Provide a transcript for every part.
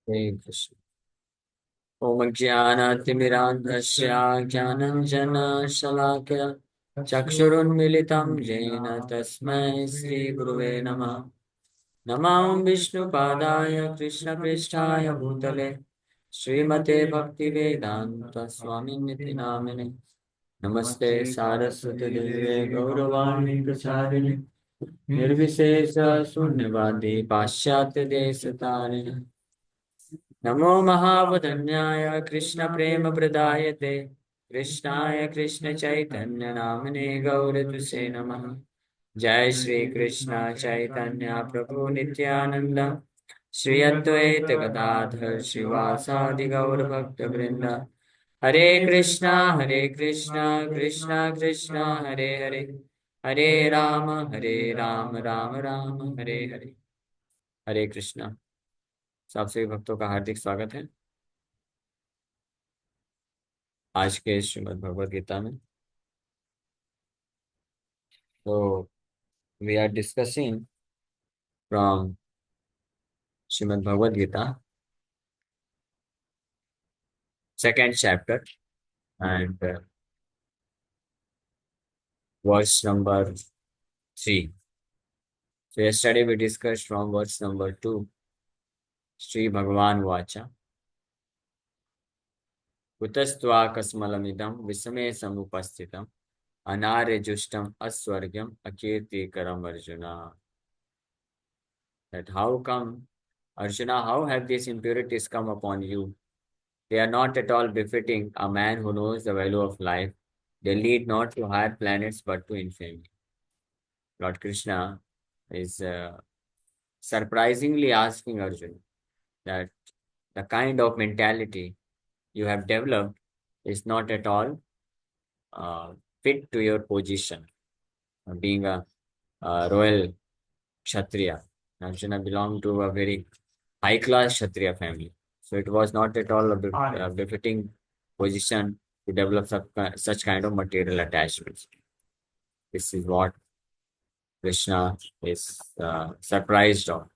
हरे कृष्ण। ओम ज्ञानातिमिरान्धस्य ज्ञानञ्जनशलाकया चक्षुरुन्मिलितं येन तस्मै श्रीगुरुवे नमः। नमामि विष्णुपादाय कृष्णपृष्ठाय भूतले श्रीमते भक्तिवेदान्त स्वामिनिति नामिने। नमस्ते सारस्वती देवे गौरवाणी प्रचारिणे निर्विशेष शून्यवादी पाश्चात्य देश तारिणे। नमो महावदन्याय कृष्ण प्रेम प्रदायते कृष्णाय कृष्ण चैतन्य नामने गौरतुसे नमः। जय श्री कृष्ण चैतन्य प्रभु नित्यानंद श्री अद्वैत गदाधर श्रीवासादि गौर भक्त वृंद। हरे कृष्णा कृष्णा कृष्णा हरे हरे, हरे राम राम राम हरे हरे। हरे कृष्णा। सब सभी भक्तों का हार्दिक स्वागत है आज के श्रीमद् भगवद गीता में। तो we are discussing from Shrimad Bhagavad Gita second chapter and verse number 3. So yesterday we discussed from verse number 2. Sri Bhagavan Vacha Kutastva Kasmalamidam Visame Samupastitam Anare Justam Aswargyam Akirti Karam Arjuna. That how come, Arjuna, how have these impurities come upon you? They are not at all befitting a man who knows the value of life. They lead not to higher planets but to infamy. Lord Krishna is surprisingly asking Arjuna that the kind of mentality you have developed is not at all uh, fit to your position, being a royal Kshatriya. Arjuna belonged to a very high class Kshatriya family. So it was not at all a befitting position to develop such kind of material attachments. This is what Krishna is surprised of.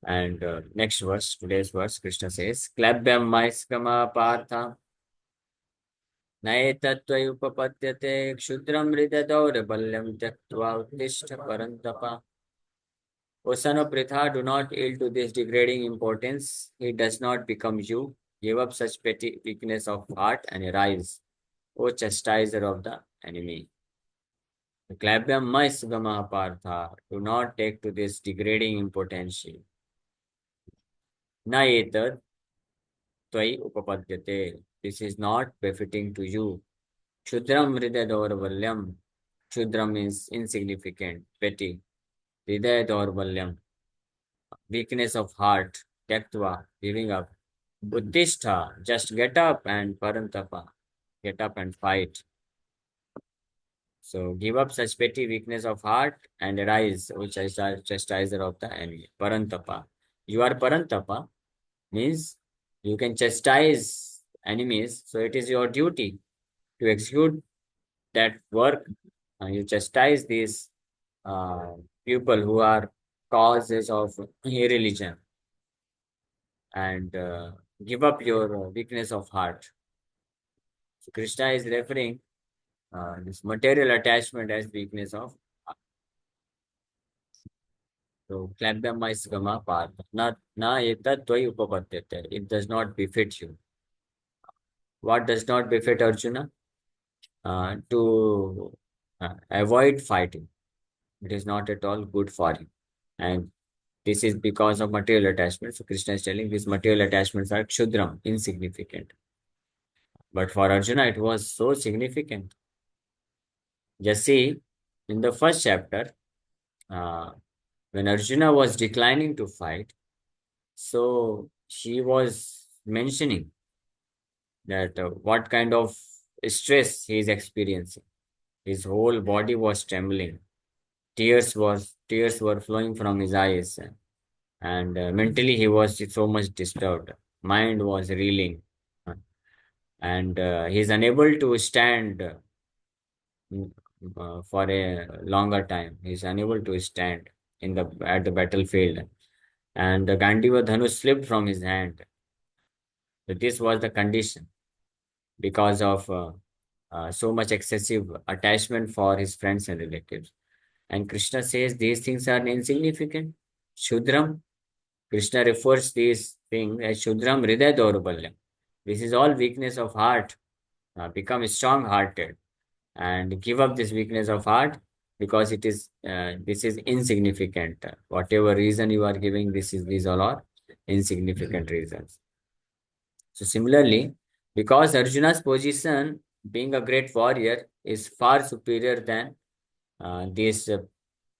And next verse, today's verse, Krishna says, Klabhyam maiskama partha नैतत्त्वयुपपद्यते क्षुद्रं हृदयदौर्बल्यं त्यक्त्वा उत्तिष्ठ परन्तप. O son of Pritha, do not yield to this degrading importance. He does not become you. Give up such petty weakness of heart and arise, O chastiser of the enemy. Klabhyam maisgama partha. Do not take to this degrading importance. Na etad tvai upapadyate. This is not befitting to you. Kshudram hridayadorvalyam. Kshudram means insignificant, petty. Hridayadorvalyam, weakness of heart. Tyaktva, giving up. Buddhistha, just get up and parantapa, get up and fight. So give up such petty weakness of heart and arise, which is the chastiser of the enemy. Parantapa. You are parantapa, means you can chastise enemies. So it is your duty to execute that work. You chastise these uh, people who are causes of irreligion and give up your weakness of heart. So Krishna is referring this material attachment as weakness of heart. So klabhyamaisgama partha. Na etat tvai upapadyate. It does not befit you. What does not befit Arjuna? To avoid fighting. It is not at all good for him. And this is because of material attachments. So Krishna is telling these material attachments are kshudram, insignificant. But for Arjuna, it was so significant. Just see, in the first chapter, uh, when Arjuna was declining to fight, so she was mentioning that what kind of stress he is experiencing. His whole body was trembling. Tears were flowing from his eyes, and mentally he was so much disturbed. Mind was reeling, and he is unable to stand for a longer time. He is unable to stand in the at the battlefield. and the Gandiva Dhanush slipped from his hand. So this was the condition because of so much excessive attachment for his friends and relatives. And Krishna says these things are insignificant. Shudram, Krishna refers these things as Shudram Hriday Daurabalyam. This is all weakness of heart. Become strong hearted and give up this weakness of heart because this is insignificant. Whatever reason you are giving, these all are insignificant reasons. So similarly, because Arjuna's position, being a great warrior, is far superior than these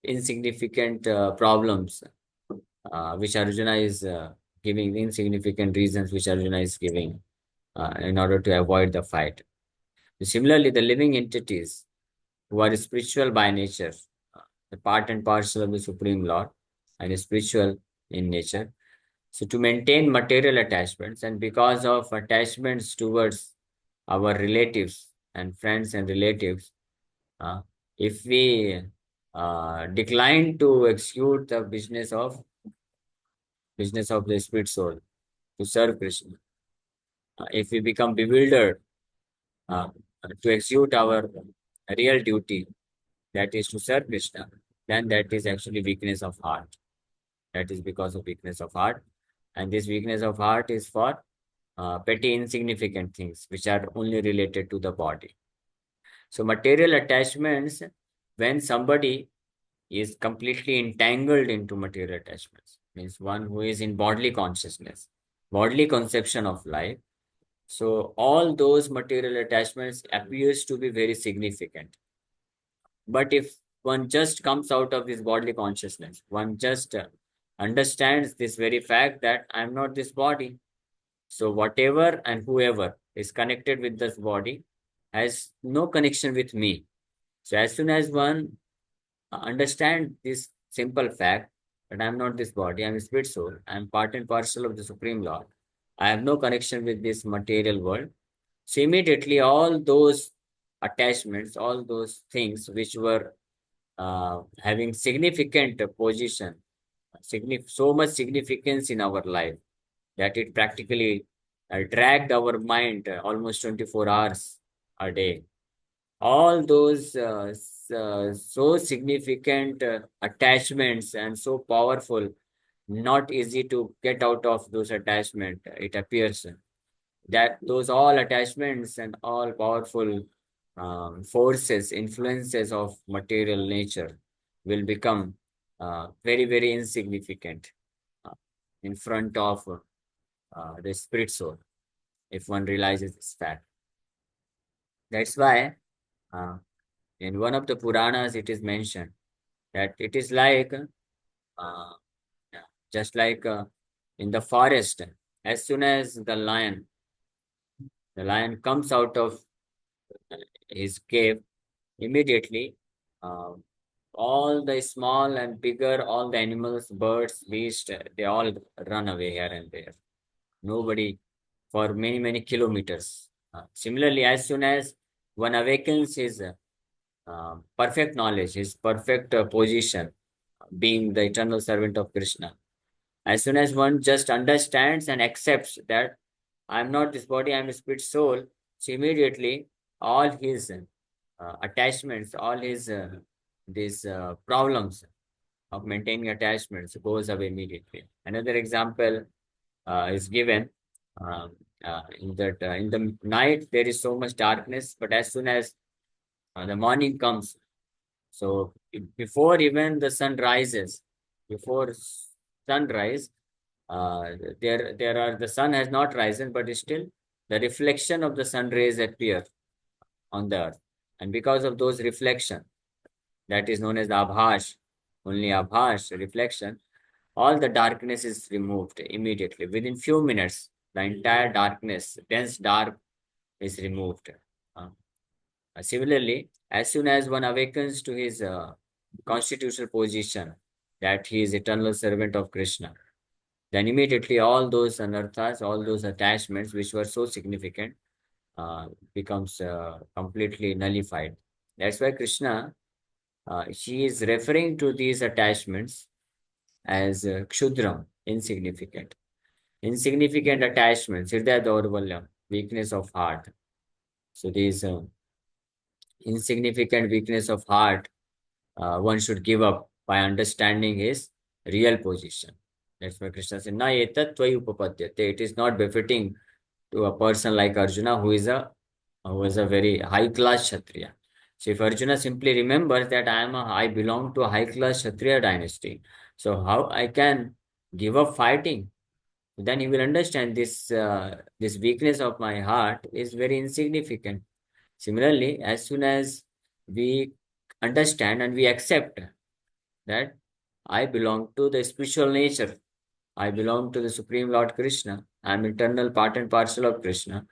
insignificant problems which Arjuna is giving, insignificant reasons which Arjuna is giving in order to avoid the fight. Similarly, the living entities who are spiritual by nature, the part and parcel of the Supreme Lord, and spiritual in nature. So, to maintain material attachments, and because of attachments towards our relatives and friends and relatives, uh, if we decline to execute the business of the spirit soul to serve Krishna, if we become bewildered uh, to execute our real duty, that is to serve Krishna, then that is actually weakness of heart. That is because of weakness of heart. And this weakness of heart is for petty, insignificant things which are only related to the body. So, material attachments, when somebody is completely entangled into material attachments, means one who is in bodily consciousness, bodily conception of life. So, all those material attachments appears to be very significant. But if one just comes out of this bodily consciousness, one just understands this very fact that I'm not this body. So whatever and whoever is connected with this body has no connection with me. So as soon as one understand this simple fact that I'm not this body, I'm a spirit soul, I'm part and parcel of the Supreme Lord. I have no connection with this material world. So immediately all those attachments, all those things which were having significant position, so much significance in our life that it practically dragged our mind almost 24 hours a day. All those so significant attachments and so powerful, not easy to get out of those attachment. It appears that those all attachments and all powerful forces, influences of material nature will become very, very insignificant uh, in front of the spirit soul if one realizes this fact. That's why uh, in one of the Puranas it is mentioned that it is like uh, just like in the forest, as soon as the lion comes out of his cave, immediately uh, all the small and bigger, all the animals, birds, beasts, they all run away here and there. Nobody for many, many kilometers. Similarly, as soon as one awakens his perfect knowledge, his perfect position, being the eternal servant of Krishna, as soon as one just understands and accepts that I'm not this body, I'm a spirit soul, so immediately all his attachments, all his these problems of maintaining attachments goes away immediately. Another example is given in the night there is so much darkness, but as soon as the morning comes, so before even the sun rises, before sunrise, uh, the sun has not risen, but still the reflection of the sun rays appear on the earth, and because of those reflection, that is known as the abhash, only abhash reflection, all the darkness is removed immediately. Within few minutes, the entire darkness, dense dark, is removed. Uh, Similarly, as soon as one awakens to his constitutional position, that he is eternal servant of Krishna, then immediately all those anarthas, all those attachments which were so significant, becomes completely nullified. That's why Krishna, she is referring to these attachments as kshudram. insignificant. Insignificant attachments, Hridaya Daurvalyam, weakness of heart. So these insignificant weakness of heart, one should give up by understanding his real position. That's why Krishna said, Na etat tvai upapadyate. It is not befitting to a person like Arjuna who is a very high class Kshatriya. So if Arjuna simply remembers that I belong to a high class Kshatriya dynasty, so how I can give up fighting? Then he will understand this weakness of my heart is very insignificant. Similarly, as soon as we understand and we accept that I belong to the spiritual nature, I belong to the Supreme Lord Krishna, I am eternal part and parcel of Krishna.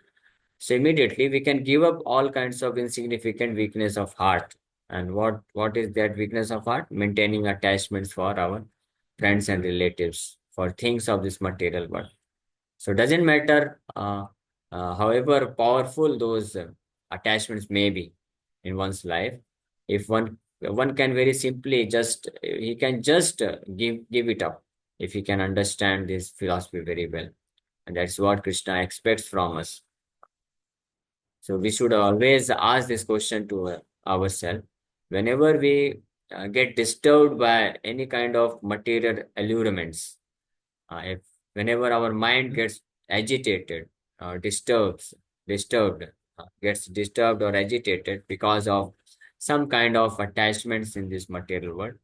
So immediately we can give up all kinds of insignificant weakness of heart. And what is that weakness of heart? Maintaining attachments for our friends and relatives, for things of this material world. So it doesn't matter however powerful those attachments may be in one's life. If one can very simply just he can just give it up if he can understand this philosophy very well, and that's what Krishna expects from us. So we should always ask this question to ourselves whenever we get disturbed by any kind of material allurements. If whenever our mind gets agitated, disturbs, disturbed, gets disturbed or agitated because of some kind of attachments in this material world,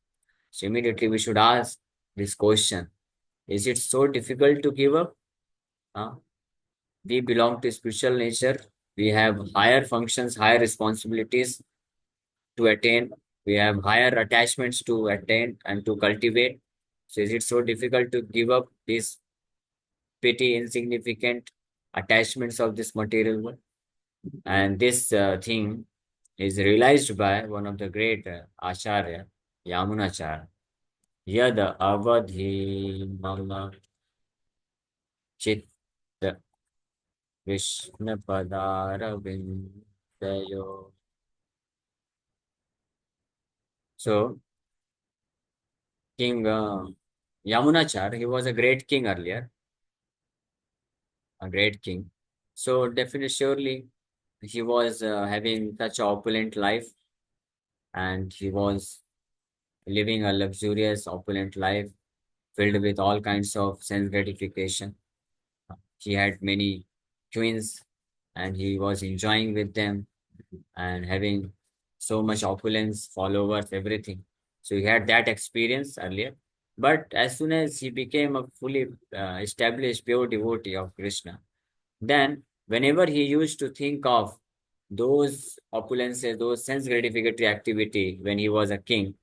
so immediately we should ask this question: Is it so difficult to give up? Uh, we belong to spiritual nature. We have higher functions, higher responsibilities to attain. We have higher attachments to attain and to cultivate. So is it so difficult to give up these petty, insignificant attachments of this material world? And this thing is realized by one of the great Acharya, Yamunachar. Yad avadhi mama chit Krishna padara vindayo. So, King Yamunachar, he was a great king earlier, a great king. So, definitely, surely, he was having such an opulent life, and he was living a luxurious, opulent life filled with all kinds of sense gratification. He had many queens, and he was enjoying with them and having so much opulence, followers, everything. So he had that experience earlier. But as soon as he became a fully established pure devotee of Krishna, then whenever he used to think of those opulences, those sense gratificatory activity when he was a king,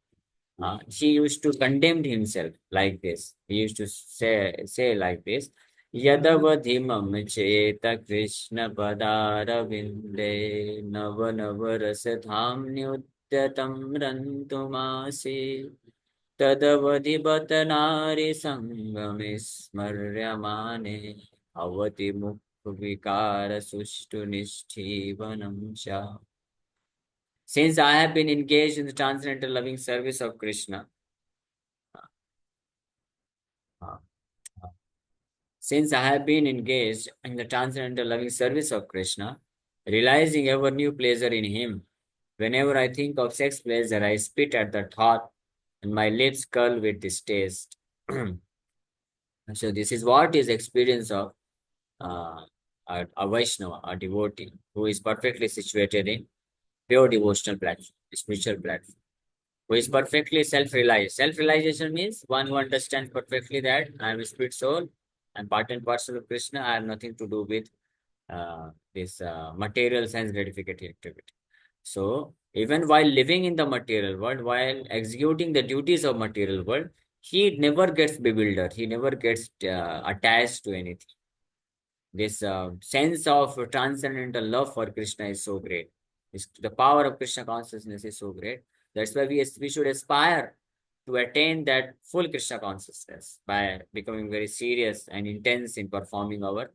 he used to condemn himself like this. He used to say like this. Yadavadhimam cheta Krishna padara vinde nava nava rasadham nyudyatam rantumasi tadavadhibat nari sangame smaryamane avati mukha vikara sushtu nishtivanam cha. Since I have been engaged in the transcendental loving service of Krishna, uh, since I have been engaged in the transcendental loving service of Krishna, realizing ever new pleasure in Him, whenever I think of sex pleasure, I spit at the thought and my lips curl with distaste. So this is what is experience of uh, a Vaishnava, a devotee, who is perfectly situated in pure devotional platform, spiritual platform, who is perfectly self-realized. Self-realization means one who understands perfectly that I am a spirit soul and part and parcel of Krishna. I have nothing to do with this material sense gratification activity. So even while living in the material world, while executing the duties of material world, he never gets bewildered. He never gets attached to anything. This sense of transcendental love for Krishna is so great. The power of Krishna consciousness is so great. That's why we should aspire to attain that full Krishna consciousness by becoming very serious and intense in performing our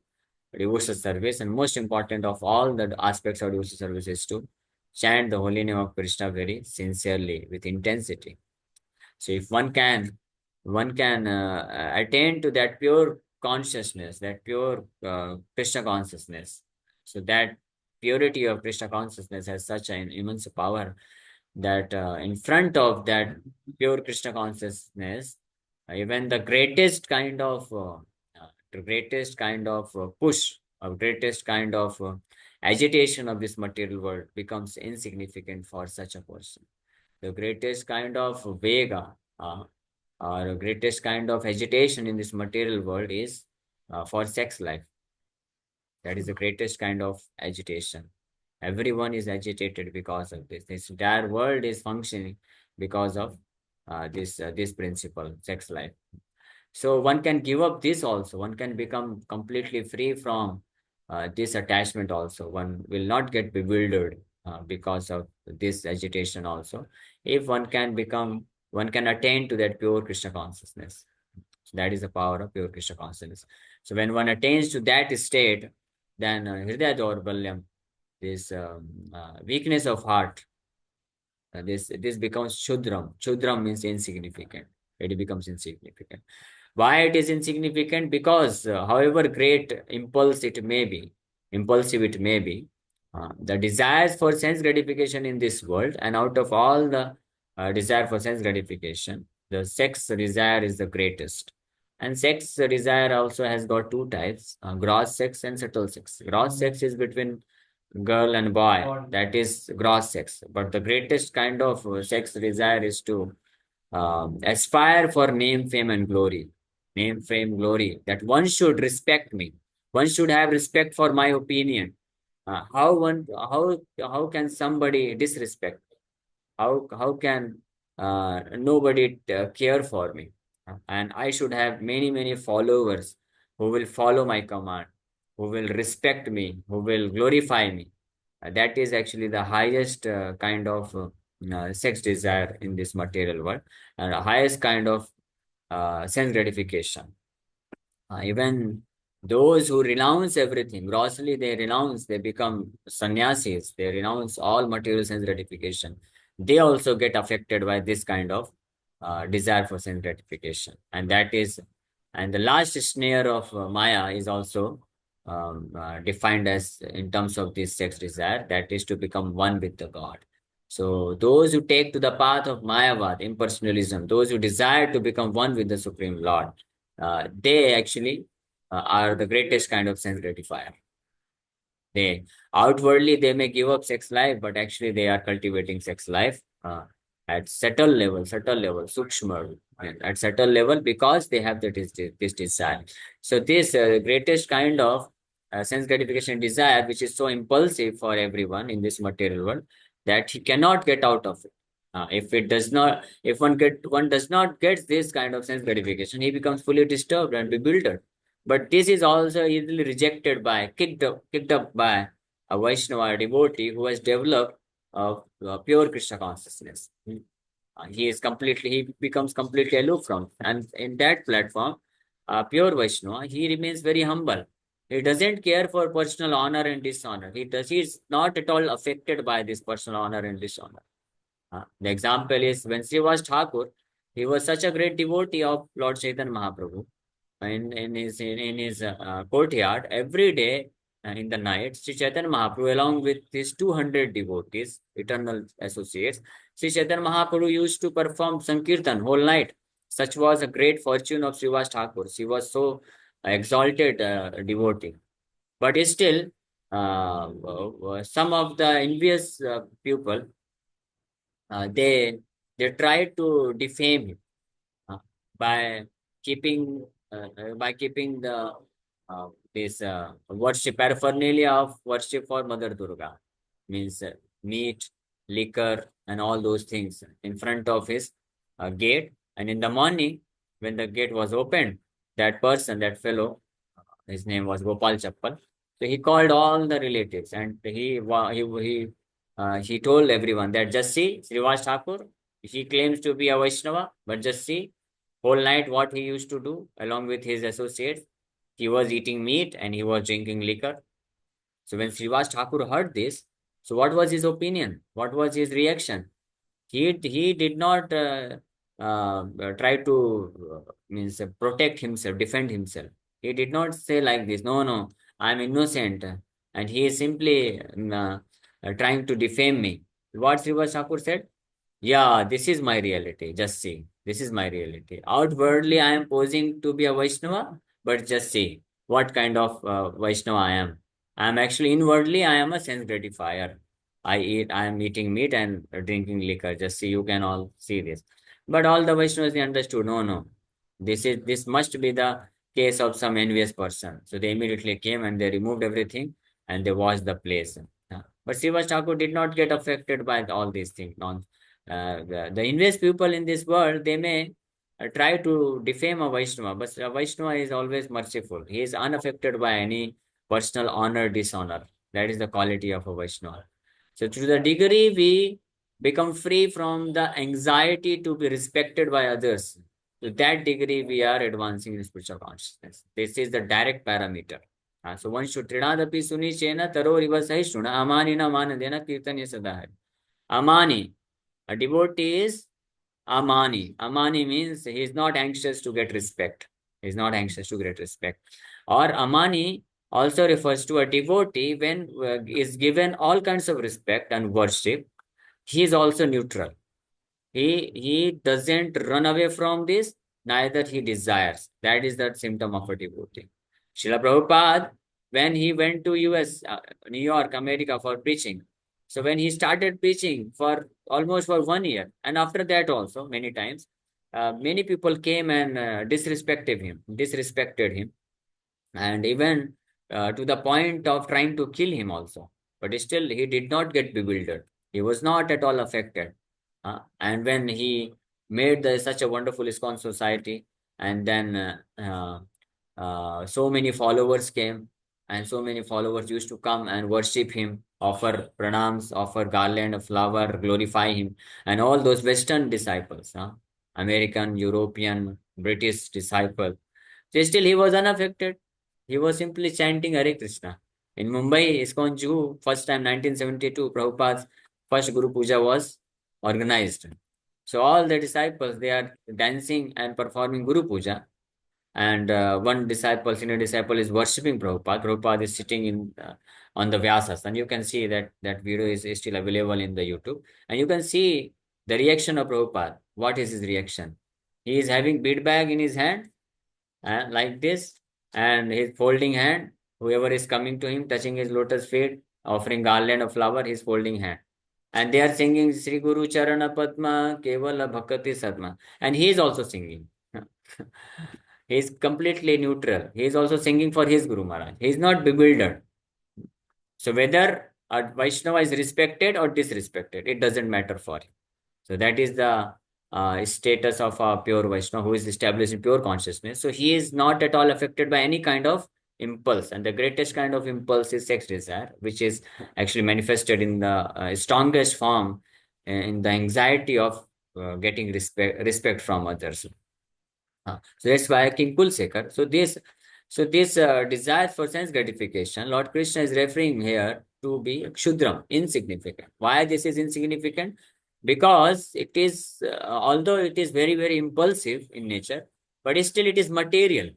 devotional service. And most important of all the aspects of devotional service is to chant the holy name of Krishna very sincerely with intensity. So if one can one can attain to that pure consciousness, that pure Krishna consciousness. So that purity of Krishna consciousness has such an immense power that in front of that pure Krishna consciousness, even the greatest kind of push, or greatest kind of agitation of this material world becomes insignificant for such a person. The greatest kind of vega, or greatest kind of agitation in this material world is for sex life. That is the greatest kind of agitation. Everyone is agitated because of this. This entire world is functioning because of this principle, sex life. So one can give up this also. One can become completely free from this attachment also. One will not get bewildered because of this agitation also. If one can attain to that pure Krishna consciousness. So that is the power of pure Krishna consciousness. So when one attains to that state, then Hridaya Daurbalyam, this weakness of heart, this becomes Shudram. Shudram means insignificant. It becomes insignificant. Why it is insignificant? Because however great impulsive it may be, the desires for sense gratification in this world, and out of all the desire for sense gratification, the sex desire is the greatest. And sex desire also has got two types, gross sex and subtle sex. Gross sex is between girl and boy, that is gross sex. But the greatest kind of sex desire is to aspire for name, fame, and glory. Name, fame, glory. That one should respect me. One should have respect for my opinion. How can somebody disrespect? How can nobody care for me? And I should have many followers who will follow my command, who will respect me, who will glorify me. That is actually the highest kind of sex desire in this material world, and the highest kind of sense gratification. Even those who renounce everything, grossly they renounce, they become sannyasis, they renounce all material sense gratification. They also get affected by this kind of desire for sense gratification. And the last snare of Maya is also defined as in terms of this sex desire, that is to become one with the God. So those who take to the path of Mayavad, impersonalism, those who desire to become one with the Supreme Lord, they actually are the greatest kind of sense gratifier. They outwardly they may give up sex life, but actually they are cultivating sex life at subtle level, sukshma, and at subtle level because they have this desire. So this greatest kind of sense gratification desire, which is so impulsive for everyone in this material world, that he cannot get out of it. If it does not, if one does not get this kind of sense gratification, he becomes fully disturbed and bewildered. But this is also easily rejected by, kicked up by a Vaishnava devotee who has developed pure Krishna consciousness. He becomes completely aloof from. And in that platform, pure Vaishnava, he remains very humble. He doesn't care for personal honor and dishonor. He is not at all affected by this personal honor and dishonor. The example is when Srivas Thakur, he was such a great devotee of Lord Chaitanya Mahaprabhu in his courtyard every day in the night. Sri Chaitanya Mahaprabhu, along with his 200 devotees, eternal associates, Sri Chaitanya Mahaprabhu used to perform Sankirtan whole night. Such was a great fortune of Srivas Thakur. She was so exalted devotee. But still, some of the envious people, uh, they they tried to defame him uh, by keeping by keeping the this worship paraphernalia of worship for Mother Durga, means meat, liquor, and all those things in front of his gate. And in the morning, when the gate was opened, that person, that fellow, his name was Gopal Chappal. So he called all the relatives and he told everyone that just see Srivas Thakur, he claims to be a Vaishnava, but just see whole night what he used to do along with his associates. He was eating meat and he was drinking liquor. So when Srivas Thakur heard this, so what was his opinion? What was his reaction? He did not try to means protect himself, defend himself. He did not say like this, no, no, I'm innocent, and he is simply trying to defame me. What Srivas Thakur said? Yeah, this is my reality. Just see, this is my reality. Outwardly, I am posing to be a Vaishnava, but just see what kind of Vaishnava I am. I am actually inwardly, I am a sense gratifier. I am eating meat and drinking liquor. Just see, you can all see this. But all the Vaishnavas, they understood, no, no, this must be the case of some envious person. So they immediately came and they removed everything and they washed the place. But Srivas Thakur did not get affected by all these things. The envious people in this world, they may try to defame a Vaishnava, but a Vaishnava is always merciful. He is unaffected by any personal honor, dishonor. That is the quality of a Vaishnava. So to the degree we become free from the anxiety to be respected by others, to that degree we are advancing in spiritual consciousness. This is the direct parameter. So one should trinadapi suni chena taro riva sahishuna amani na manadena kirtanya sadahari. Amani, a devotee is Amani. Amani means he is not anxious to get respect. He is not anxious to get respect. Or Amani also refers to a devotee when is given all kinds of respect and worship. He is also neutral. He doesn't run away from this, neither he desires. That is the symptom of a devotee. Srila Prabhupada, when he went to US, New York, America for preaching, so when he started preaching for almost for 1 year, and after that also many times, many people came and disrespected him, and even to the point of trying to kill him also. But still, he did not get bewildered. He was not at all affected. And when he made such a wonderful ISKCON society, and then so many followers came, and so many followers used to come and worship him, offer pranams, offer garland of flower, glorify him, and all those Western disciples, American, European, British disciple. So still, he was unaffected. He was simply chanting Hare Krishna. In Mumbai, ISKCON Jew, first time 1972, Prabhupada's first Guru Puja was organized. So all the disciples, they are dancing and performing Guru Puja. And one disciple, senior disciple, is worshipping Prabhupada. Prabhupada is sitting in on the Vyasas. And you can see that video is still available in the YouTube. And you can see the reaction of Prabhupada. What is his reaction? He is having bead bag in his hand, like this, and his folding hand, whoever is coming to him, touching his lotus feet, offering garland of flower, his folding hand. And they are singing Sri Guru Charana Padma Kevala Bhakati Sadma. And he is also singing. He is completely neutral. He is also singing for his Guru Maharaj. He is not bewildered. So whether a Vaishnava is respected or disrespected, it doesn't matter for him. So that is the status of a pure Vaishnava who is established in pure consciousness. So he is not at all affected by any kind of impulse. And the greatest kind of impulse is sex desire, which is actually manifested in the strongest form in the anxiety of getting respect from others. So that's why King Kulsekar. So this desire for sense gratification, Lord Krishna is referring here to be Kshudram, insignificant. Why this is insignificant? Because it is, although it is very, very impulsive in nature, but still it is material.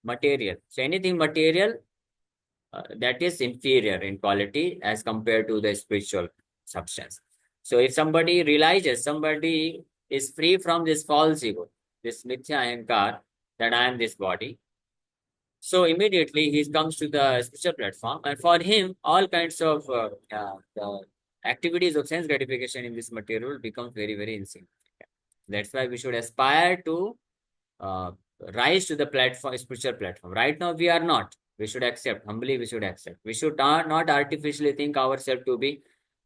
Material. So anything material, that is inferior in quality as compared to the spiritual substance. So if somebody realizes, somebody is free from this false ego, this mithya ahankar, that I am this body, so immediately he comes to the spiritual platform, and for him, all kinds of activities of sense gratification in this material become very, very insignificant. That's why we should aspire to uh, rise to the platform, spiritual platform. Right now, we are not. We should accept, humbly we should accept. We should not artificially think ourselves to be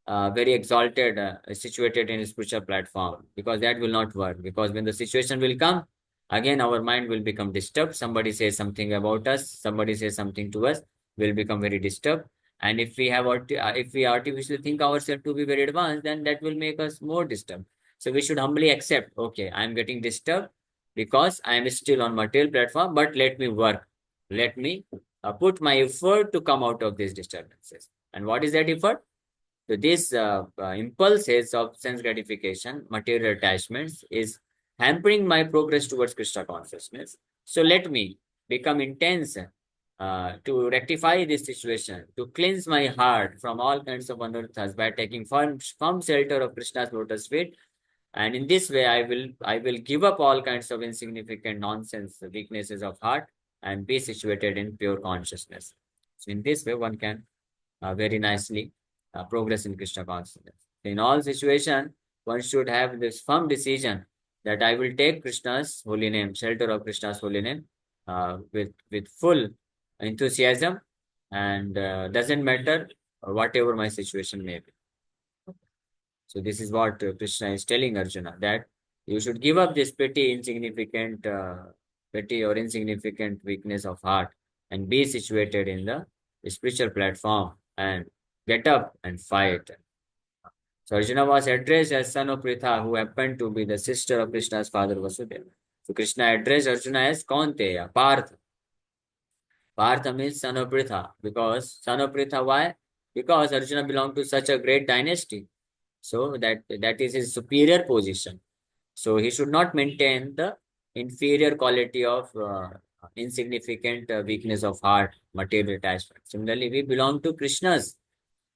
very exalted, situated in a spiritual platform, because that will not work. Because when the situation will come, again our mind will become disturbed. Somebody says something about us, somebody says something to us, will become very disturbed. And if we artificially think ourselves to be very advanced, then that will make us more disturbed. So we should humbly accept, okay, I am getting disturbed because I am still on material platform, but let me work. Let me put my effort to come out of these disturbances. And what is that effort? So these impulses of sense gratification, material attachments, is hampering my progress towards Krishna consciousness. So let me become intense to rectify this situation, to cleanse my heart from all kinds of anarthas by taking firm shelter of Krishna's lotus feet. And in this way, I will give up all kinds of insignificant nonsense, weaknesses of heart, and be situated in pure consciousness. So in this way, one can very nicely progress in Krishna consciousness. In all situations, one should have this firm decision that I will take Krishna's holy name, shelter of Krishna's holy name, with full enthusiasm, and doesn't matter whatever my situation may be. So this is what Krishna is telling Arjuna, that you should give up this petty or insignificant weakness of heart and be situated in the spiritual platform and get up and fight. So Arjuna was addressed as son of Pritha, who happened to be the sister of Krishna's father Vasudeva. So Krishna addressed Arjuna as Kaunteya, Partha. Partha means son of Pritha, because son of Pritha, why? Because Arjuna belonged to such a great dynasty. So that is his superior position. So he should not maintain the inferior quality of insignificant weakness of heart, material attachment. Similarly, we belong to Krishna's.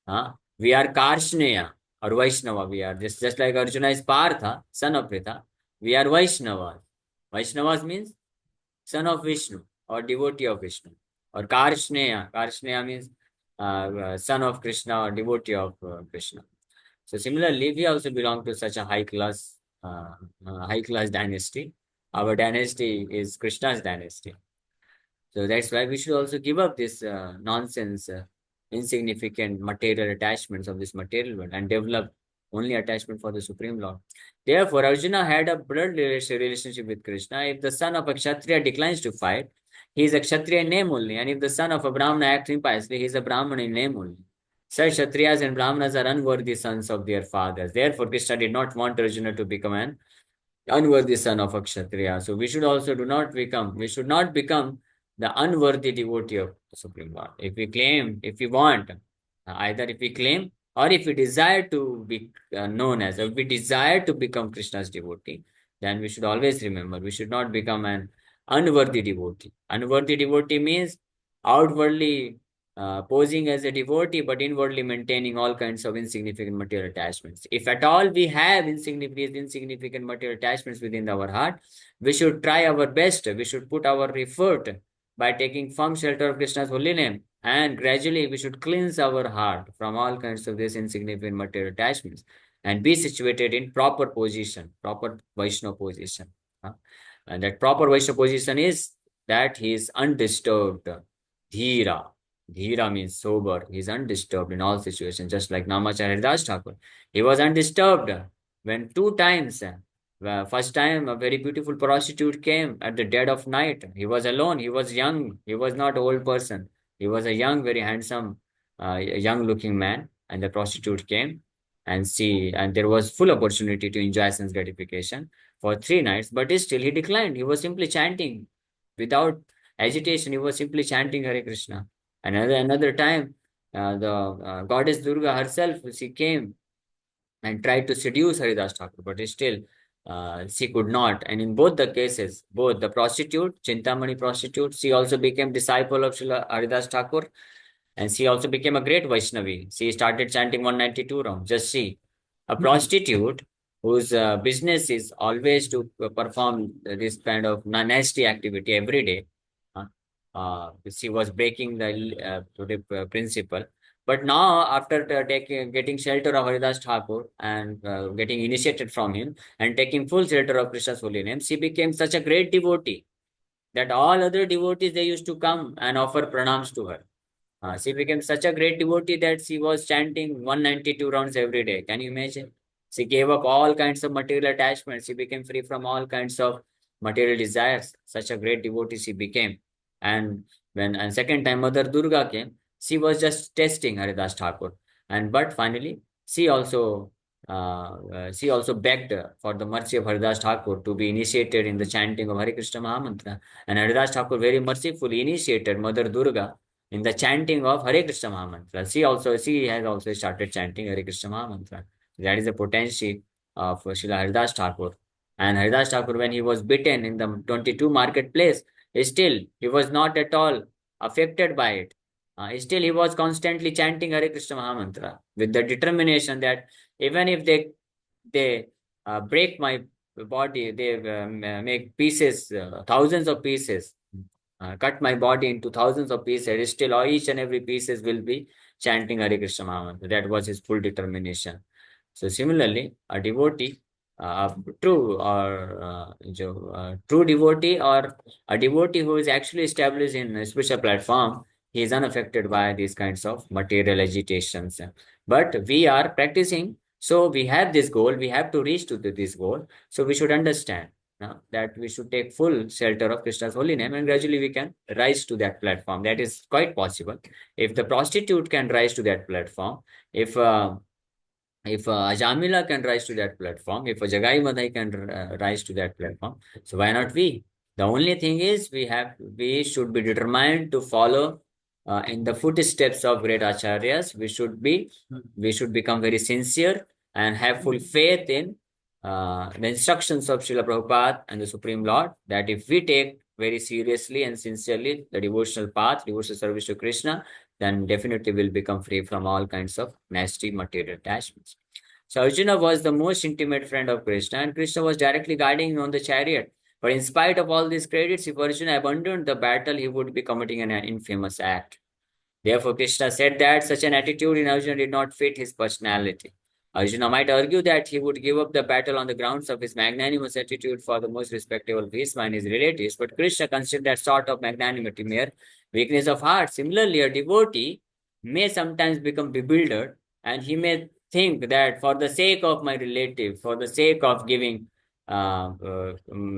We are Karshneya or Vaishnava. We are just like Arjuna is Partha, son of Pritha. We are Vaishnavas. Vaishnavas means son of Vishnu or devotee of Vishnu. Or Karshneya. Karshneya means son of Krishna or devotee of Krishna. So similarly, we also belong to such a high class dynasty. Our dynasty is Krishna's dynasty. So that's why we should also give up this nonsense, insignificant material attachments of this material world and develop only attachment for the Supreme Lord. Therefore, Arjuna had a blood relationship with Krishna. If the son of a Kshatriya declines to fight, he is a Kshatriya in name only. And if the son of a Brahmana acts impiously, he is a Brahmana in name only. Such Kshatriyas and Brahmanas are unworthy sons of their fathers. Therefore, Krishna did not want Arjuna to become an unworthy son of a Kshatriya. So we should not become the unworthy devotee of the Supreme Lord. If we want, either if we claim or if we desire to be known as, or if we desire to become Krishna's devotee, then we should always remember, we should not become an unworthy devotee. Unworthy devotee means outwardly posing as a devotee, but inwardly maintaining all kinds of insignificant material attachments. If at all we have insignificant material attachments within our heart, we should try our best. We should put our effort by taking firm shelter of Krishna's holy name, and gradually we should cleanse our heart from all kinds of these insignificant material attachments and be situated in proper position, proper Vaishnava position. And that proper Vaishnava position is that he is undisturbed, dhira. Dhira means sober. He is undisturbed in all situations, just like Namacharya Haridas Thakur. He was undisturbed when two times, first time a very beautiful prostitute came at the dead of night. He was alone. He was young. He was not an old person. He was a young, very handsome, young looking man. And the prostitute came and there was full opportunity to enjoy sense gratification for 3 nights, but still he declined. He was simply chanting without agitation. He was simply chanting Hare Krishna. Another time, the goddess Durga herself, she came and tried to seduce Haridas Thakur, but still she could not. And in both the cases, both the prostitute, Chintamani prostitute, she also became disciple of Srila Haridas Thakur, and she also became a great Vaishnavi. She started chanting 192 rounds. Just see, a prostitute whose business is always to perform this kind of nasty activity every day. She was breaking the principle. But now, after getting shelter of Haridas Thakur and getting initiated from him and taking full shelter of Krishna's holy name, she became such a great devotee that all other devotees, they used to come and offer pranams to her. She became such a great devotee that she was chanting 192 rounds every day. Can you imagine? She gave up all kinds of material attachments. She became free from all kinds of material desires. Such a great devotee she became. And second time Mother Durga came, she was just testing Haridas Thakur. But finally, she also begged for the mercy of Haridas Thakur to be initiated in the chanting of Hare Krishna Mahamantra. And Haridas Thakur very mercifully initiated Mother Durga in the chanting of Hare Krishna Mahamantra. She has also started chanting Hare Krishna Mahamantra. That is the potency of Srila Haridas Thakur. And Haridas Thakur, when he was beaten in the 22 marketplace, still he was not at all affected by it. Still, he was constantly chanting Hare Krishna Mahamantra with the determination that even if they break my body, they make pieces, thousands of pieces, cut my body into thousands of pieces, still each and every pieces will be chanting Hare Krishna Mahamantra. That was his full determination. So similarly, a devotee, true devotee, or a devotee who is actually established in a spiritual platform, he is unaffected by these kinds of material agitations. But we are practicing, so we have this goal, we have to reach to this goal. So we should understand that we should take full shelter of Krishna's holy name, and gradually we can rise to that platform. That is quite possible. If the prostitute can rise to that platform, if Jamila can rise to that platform, if a Jagai Madhai can rise to that platform, so why not we? The only thing is we should be determined to follow in the footsteps of great acharyas. We should become very sincere and have full faith in the instructions of Srila Prabhupada and the Supreme Lord, that if we take very seriously and sincerely the devotional path, devotional service to Krishna, then definitely will become free from all kinds of nasty material attachments. So Arjuna was the most intimate friend of Krishna, and Krishna was directly guiding him on the chariot. But in spite of all these credits, if Arjuna abandoned the battle, he would be committing an infamous act. Therefore, Krishna said that such an attitude in Arjuna did not fit his personality. Arjuna might argue that he would give up the battle on the grounds of his magnanimous attitude for the most respectable Bhishma and his relatives, but Krishna considered that sort of magnanimity mere weakness of heart. Similarly, a devotee may sometimes become bewildered, and he may think that for the sake of my relative, for the sake of giving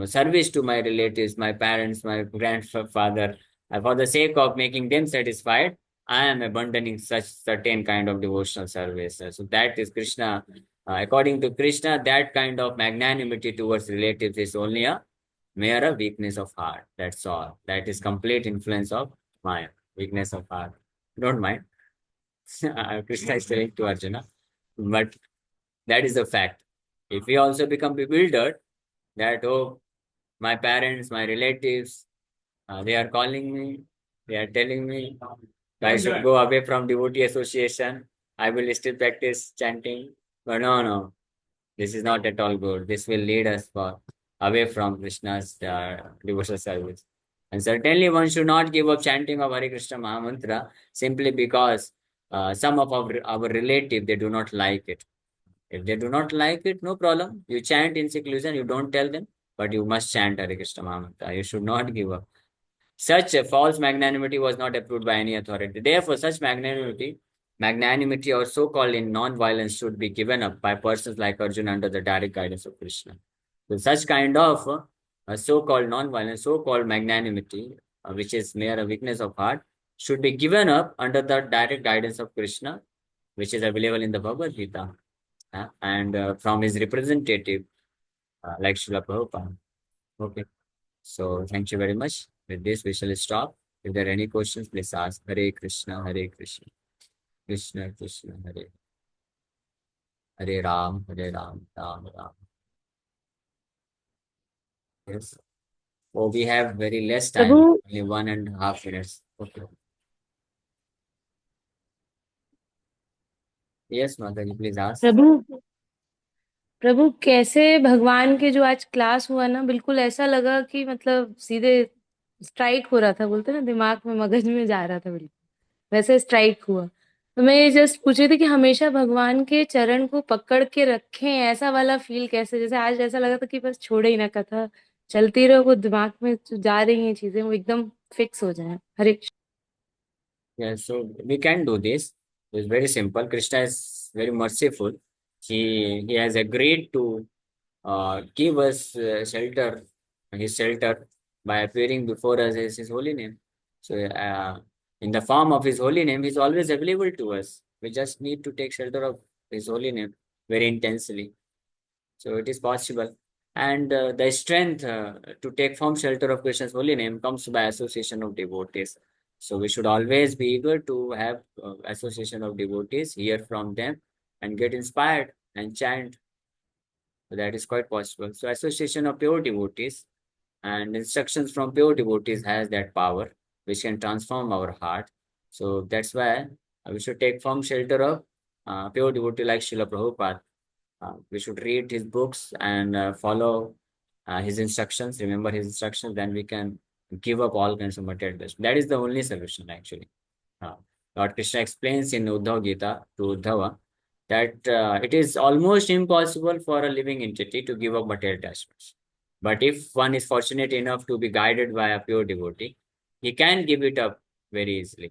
service to my relatives, my parents, my grandfather, for the sake of making them satisfied, I am abandoning such certain kind of devotional service. So that is Krishna. According to Krishna, that kind of magnanimity towards relatives is only a mere weakness of heart. That's all. That is complete influence of Maya, weakness of heart. Don't mind. Krishna is telling to Arjuna, but that is a fact. If we also become bewildered that, oh, my parents, my relatives, they are calling me, they are telling me I should go away from devotee association. I will still practice chanting. But no, no, this is not at all good. This will lead us away from Krishna's devotional service. And certainly one should not give up chanting of Hare Krishna Mahamantra simply because some of our relative, they do not like it. If they do not like it, no problem. You chant in seclusion, you don't tell them, but you must chant Hare Krishna Mahamantra. You should not give up. Such a false magnanimity was not approved by any authority. Therefore, such magnanimity or so-called in non-violence should be given up by persons like Arjuna under the direct guidance of Krishna. So such kind of so-called non-violence, so-called magnanimity, which is mere a weakness of heart, should be given up under the direct guidance of Krishna, which is available in the Bhagavad Gita, and from his representative, like Srila Prabhupada. Okay. So thank you very much. With this, we shall stop. If there are any questions, please ask. Hare Krishna, Hare Krishna, Krishna Krishna, Hare Hare Ram, Hare Ram, Ram Ram. Yes. Oh, we have very less Prabhu time, only 1.5 minutes. Okay. Yes, Mataji, please ask. प्रभु प्रभु कैसे भगवान के जो आज class हुआ ना, बिल्कुल ऐसा लगा कि मतलब सीधे स्ट्राइक हो रहा था, बोलते ना दिमाग में मगज में जा रहा था, बिल्कुल वैसे स्ट्राइक हुआ। तो मैं ये जस्ट पूछ रही थी कि हमेशा भगवान के चरण को पकड़ के रखें, ऐसा वाला फील कैसे, जैसे आज ऐसा लगा था कि बस छोड़े ही ना, कथा चलती रहो, वो दिमाग में जो जा रही हैं चीजें वो एकदम फिक्स हो जाए। हरे Yes, so we can do this. It's very simple. Krishna is very merciful. He has agreed to give us shelter, his shelter, by appearing before us as his holy name. So, in the form of his holy name, he's always available to us. We just need to take shelter of his holy name very intensely. So, it is possible. And the strength to take firm shelter of Krishna's holy name comes by association of devotees. So, we should always be eager to have association of devotees, hear from them, and get inspired and chant So that is quite possible. So association of pure devotees and instructions from pure devotees has that power which can transform our heart. So that's why we should take firm shelter of pure devotee like Srila Prabhupada. We should read his books and follow his instructions, remember his instructions, then we can give up all kinds of material desires. That is the only solution actually. Uh, Lord Krishna explains in Uddhav Gita to Uddhava that it is almost impossible for a living entity to give up material attachments. But if one is fortunate enough to be guided by a pure devotee, he can give it up very easily.